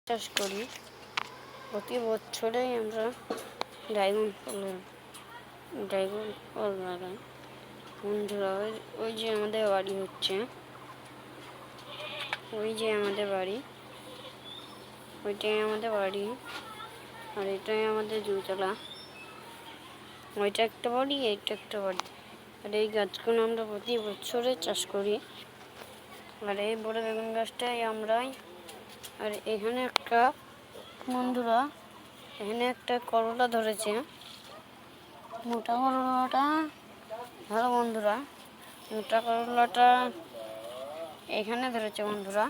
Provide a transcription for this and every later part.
চাষ করি। প্রতি বছরেই আমরা ড্রাগন ফল লাগাই। বন্ধুরা ওই যে আমাদের বাড়ি হচ্ছে, ওই যে আমাদের বাড়ি, ওইটাই আমাদের বাড়ি, আর এটাই আমাদের দুতলা। ওইটা একটা বাড়ি, এইটা একটা বাড়ি। আর এই গাছগুলো আমরা প্রতি বছরে চাষ করি। আর এই বড় বেগুন গাছটাই আমরাই। আর এখানে একটা বন্ধুরা, এখানে একটা করলা ধরেছে, মোটা করলাটা। ভালো বন্ধুরা, মোটা করলাটা এখানে ধরেছে বন্ধুরা,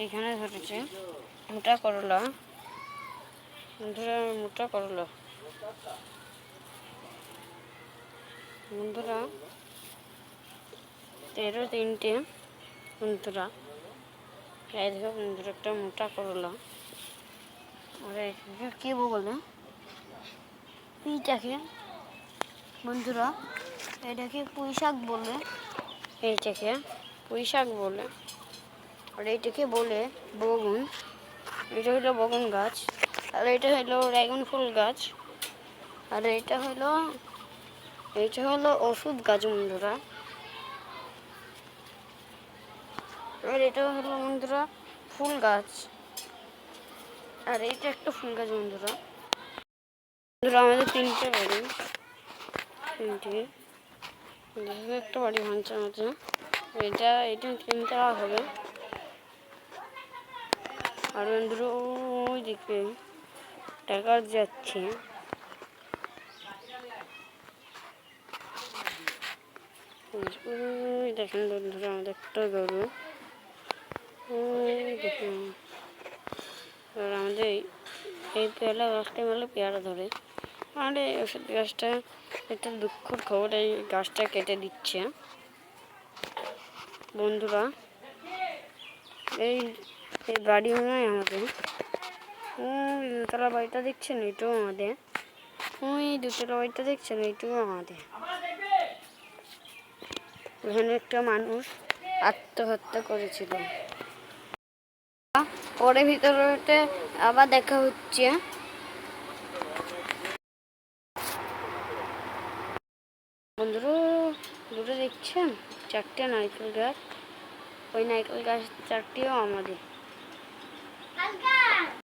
এখানে ধরেছে মোটা করলা। বন্ধুরা মোটা করলা বন্ধুরা 13-3টে বন্ধুরা। এই দেখো বন্ধুরা একটা মোটা করলা। আর কি বলে এইটাকে বন্ধুরা, এটাকে পুঁই শাক বলে, এইটাকে পুঁই শাক বলে। আর এইটাকে বলে বগুন। এটা হলো বগুন গাছ। আর এটা হলো ড্রাগন ফুল গাছ। আর এইটা হলো ওষুধ গাছ বন্ধুরা। আর এটা হলো বন্ধুরা ফুল গাছ। আর এইটা একটা ফুল গাছ বন্ধুরা। আমাদের 3টে বাড়ি, 3টে একটা বাড়ি ভাঙছে আছে। এটা 3তলা হবে। আর বন্ধুরা ওই দিকে দেখা যাচ্ছে ওই দেখেন বন্ধুরা আমাদের একটা গরু, ওই দেখুন। আর আমাদের এই পেয়ারা গাছটা মেলে পেয়ারা ধরে। আর এই ওষুধ গাছটা একটা দুঃখের খবর, এই গাছটা কেটে দিচ্ছে বন্ধুরা। এই বাড়ি নয় আমাদের, ওই দুতলা বাড়িটা দেখছেন এটাও আমাদের, ওই দুতলা বাড়িটা দেখছেন এটাও আমাদের। এখানে একটা মানুষ আত্মহত্যা করেছিল। পরে ভিতরে আবার দেখা হচ্ছে। বন্ধুরা দূরে দেখছেন 4টে নারকেল গাছ, ওই নারকেল গাছ 4টিও আমাদের।